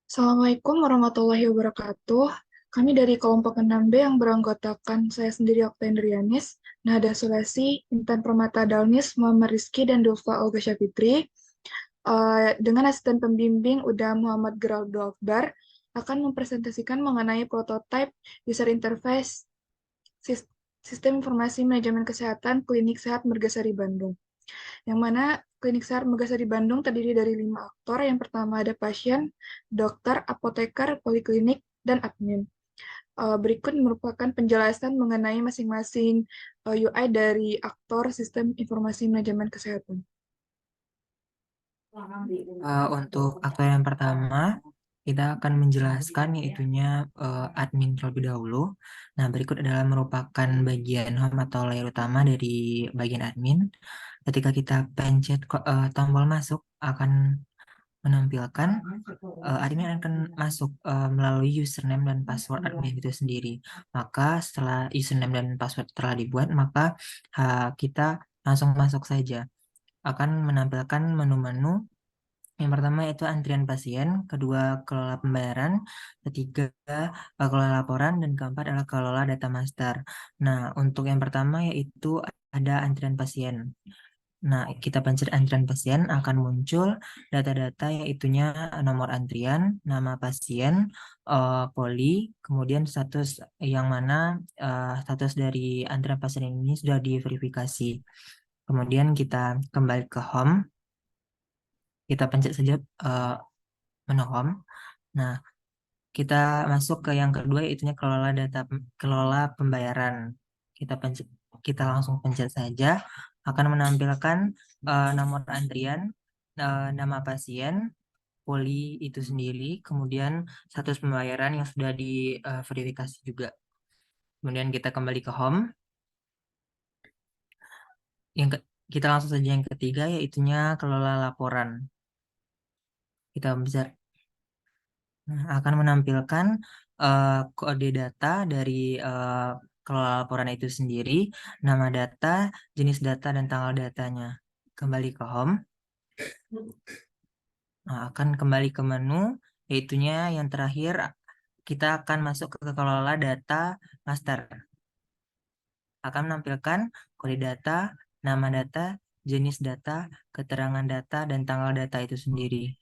Assalamualaikum warahmatullahi wabarakatuh. Kami dari kelompok 6B yang beranggotakan saya sendiri Oktendrianis, Nahda Sulasi, Intan Permata Dalmis, Muhammad Rizky, dan Dulfa Olga Syafitri. Dengan asisten pembimbing Uda Muhammad Geraldo Akbar akan mempresentasikan mengenai prototipe user interface sis- Sistem Informasi Manajemen Kesehatan Klinik Sehat Mergasari Bandung, yang mana Klinik Sehat Megasari Bandung terdiri dari 5 aktor. Yang pertama ada pasien, dokter, apoteker, poliklinik, dan admin. Berikut merupakan penjelasan mengenai masing-masing UI dari aktor Sistem Informasi Manajemen Kesehatan. Untuk aktor yang pertama, kita akan menjelaskan yaitunya admin terlebih dahulu. Nah, berikut adalah merupakan bagian home atau layer utama dari bagian admin. Ketika kita pencet tombol masuk, akan menampilkan admin akan masuk melalui username dan password admin itu sendiri. Maka setelah username dan password telah dibuat, maka kita langsung masuk saja. Akan menampilkan menu-menu. Yang pertama itu antrian pasien, kedua kelola pembayaran, ketiga kelola laporan, dan keempat adalah kelola data master. Nah, untuk yang pertama yaitu ada antrian pasien. Nah, kita pencet antrian pasien akan muncul data-data yaitunya nomor antrian, nama pasien, poli, kemudian status yang mana status dari antrian pasien ini sudah diverifikasi. Kemudian kita kembali ke home, kita pencet saja menu home. Nah, kita masuk ke yang kedua yaitu kelola pembayaran. Kita pencet, kita langsung pencet saja akan menampilkan nomor antrian, nama pasien, poli itu sendiri, kemudian status pembayaran yang sudah diverifikasi juga. Kemudian kita kembali ke home. Yang kita langsung saja yang ketiga yaitunya kelola laporan. Kita bisa akan menampilkan kode data dari kelola laporan itu sendiri, nama data, jenis data, dan tanggal datanya. Kembali ke home. Nah, akan kembali ke menu, yaitunya yang terakhir kita akan masuk ke kelola data master. Akan menampilkan kode data, nama data, jenis data, keterangan data, dan tanggal data itu sendiri.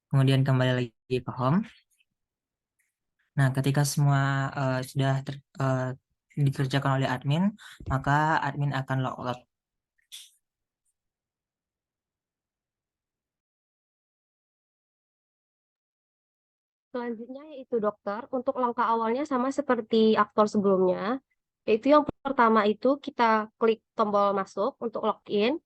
Kemudian kembali lagi ke home. Nah, ketika semua sudah dikerjakan oleh admin, maka admin akan logout. Selanjutnya yaitu dokter. Untuk langkah awalnya sama seperti aktor sebelumnya, yaitu yang pertama itu kita klik tombol masuk untuk login.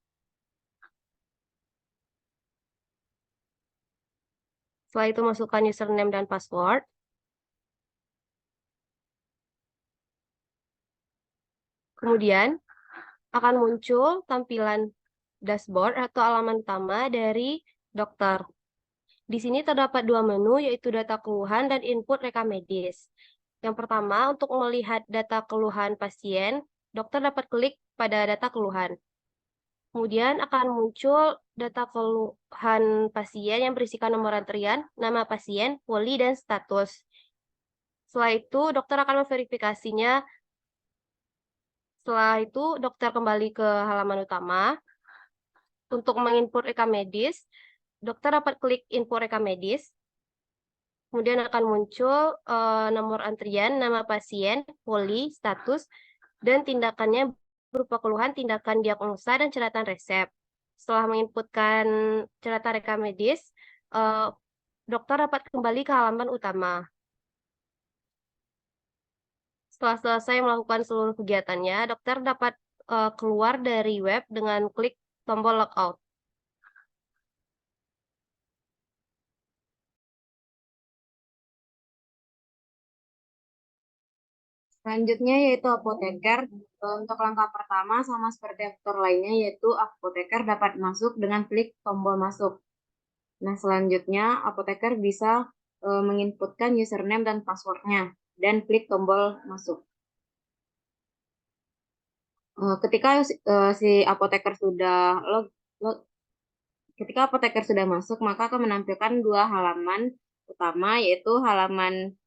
Setelah itu masukkan username dan password. Kemudian akan muncul tampilan dashboard atau halaman utama dari dokter. Di sini terdapat dua menu, yaitu data keluhan dan input rekam medis. Yang pertama, untuk melihat data keluhan pasien, dokter dapat klik pada data keluhan. Kemudian akan muncul data keluhan pasien yang berisikan nomor antrian, nama pasien, poli, dan status. Setelah itu, dokter akan memverifikasinya. Setelah itu, dokter kembali ke halaman utama. Untuk menginput rekam medis, dokter dapat klik info rekam medis. Kemudian akan muncul nomor antrian, nama pasien, poli, status, dan tindakannya berupa keluhan, tindakan diagnosa, dan catatan resep. Setelah menginputkan catatan rekam medis, dokter dapat kembali ke halaman utama. Setelah selesai melakukan seluruh kegiatannya, dokter dapat keluar dari web dengan klik tombol logout. Selanjutnya yaitu apoteker. Untuk langkah pertama sama seperti aktor lainnya yaitu apoteker dapat masuk dengan klik tombol masuk. Nah, selanjutnya apoteker bisa menginputkan username dan passwordnya dan klik tombol masuk. Ketika si apoteker sudah ketika apoteker sudah masuk, maka akan menampilkan dua halaman utama, yaitu halaman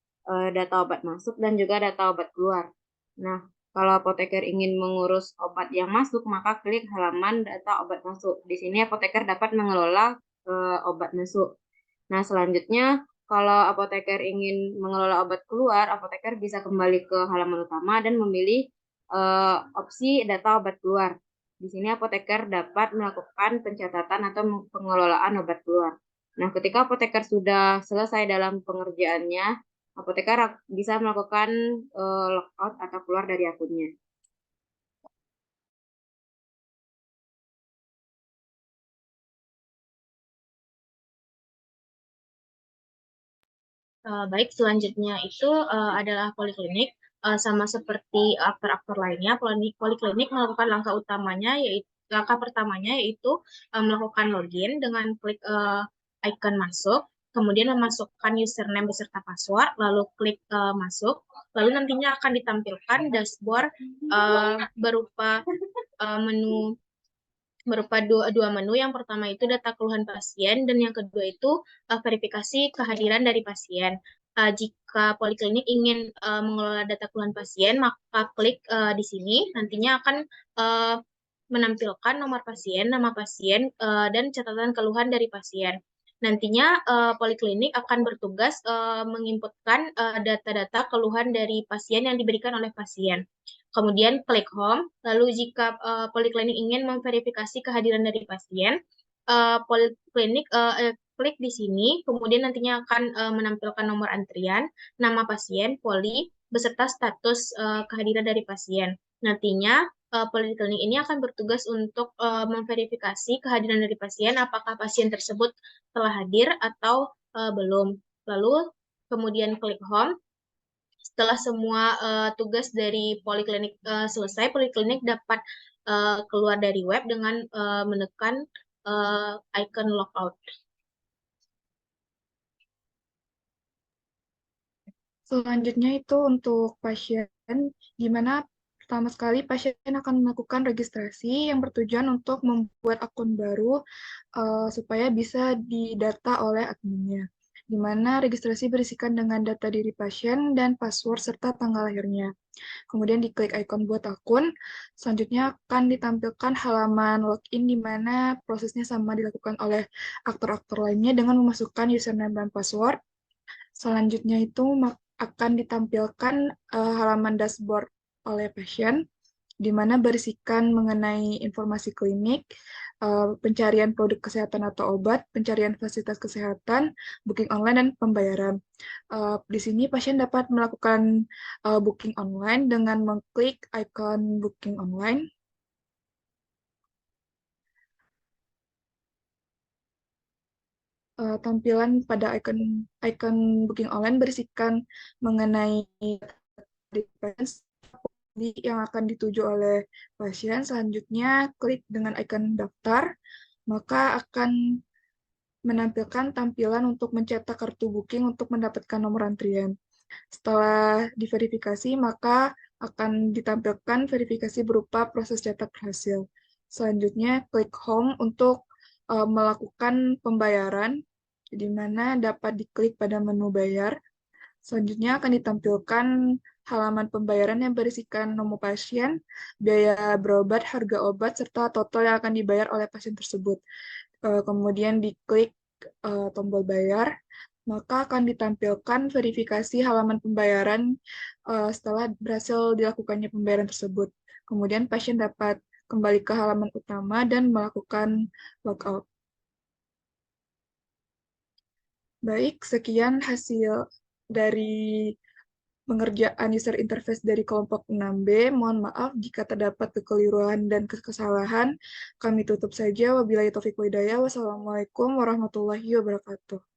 data obat masuk dan juga data obat keluar. Nah, kalau apoteker ingin mengurus obat yang masuk, maka klik halaman data obat masuk. Di sini apoteker dapat mengelola obat masuk. Nah, selanjutnya kalau apoteker ingin mengelola obat keluar, apoteker bisa kembali ke halaman utama dan memilih opsi data obat keluar. Di sini apoteker dapat melakukan pencatatan atau pengelolaan obat keluar. Nah, ketika apoteker sudah selesai dalam pengerjaannya, apoteker bisa melakukan logout atau keluar dari akunnya. Baik, selanjutnya itu adalah poliklinik. Sama seperti aktor-aktor lainnya, poliklinik melakukan langkah pertamanya yaitu melakukan login dengan klik icon masuk, kemudian memasukkan username beserta password, lalu klik masuk, lalu nantinya akan ditampilkan dashboard berupa menu dua menu. Yang pertama itu data keluhan pasien dan yang kedua itu verifikasi kehadiran dari pasien. Jika poliklinik ingin mengelola data keluhan pasien, maka klik di sini. Nantinya akan menampilkan nomor pasien, nama pasien, dan catatan keluhan dari pasien. Nantinya poliklinik akan bertugas menginputkan data-data keluhan dari pasien yang diberikan oleh pasien. Kemudian klik home, lalu jika poliklinik ingin memverifikasi kehadiran dari pasien, poliklinik klik di sini, kemudian nantinya akan menampilkan nomor antrian, nama pasien, poli, beserta status kehadiran dari pasien. Nantinya poliklinik ini akan bertugas untuk memverifikasi kehadiran dari pasien, apakah pasien tersebut telah hadir atau belum. Lalu kemudian klik home. Setelah semua tugas dari poliklinik selesai, poliklinik dapat keluar dari web dengan menekan icon logout. Selanjutnya itu untuk pasien, di mana pertama sekali pasien akan melakukan registrasi yang bertujuan untuk membuat akun baru supaya bisa didata oleh adminnya, di mana registrasi berisikan dengan data diri pasien dan password serta tanggal lahirnya. Kemudian diklik ikon buat akun, selanjutnya akan ditampilkan halaman login di mana prosesnya sama dilakukan oleh aktor-aktor lainnya dengan memasukkan username dan password. Selanjutnya itu akan ditampilkan halaman dashboard oleh pasien, di mana berisikan mengenai informasi klinik, pencarian produk kesehatan atau obat, pencarian fasilitas kesehatan, booking online, dan pembayaran. Di sini pasien dapat melakukan booking online dengan mengklik icon booking online. Tampilan pada icon booking online berisikan mengenai yang akan dituju oleh pasien. Selanjutnya, klik dengan icon daftar, maka akan menampilkan tampilan untuk mencetak kartu booking untuk mendapatkan nomor antrian. Setelah diverifikasi, maka akan ditampilkan verifikasi berupa proses cetak berhasil. Selanjutnya, klik home untuk melakukan pembayaran, di mana dapat diklik pada menu bayar. Selanjutnya akan ditampilkan halaman pembayaran yang berisikan nomor pasien, biaya berobat, harga obat, serta total yang akan dibayar oleh pasien tersebut. Kemudian diklik tombol bayar, maka akan ditampilkan verifikasi halaman pembayaran setelah berhasil dilakukannya pembayaran tersebut. Kemudian pasien dapat kembali ke halaman utama dan melakukan logout. Baik, sekian hasil dari pengerjaan user interface dari kelompok 6B. Mohon maaf jika terdapat kekeliruan dan kesalahan. Kami tutup saja. Wabillahi taufiq wal hidayah. Wassalamualaikum warahmatullahi wabarakatuh.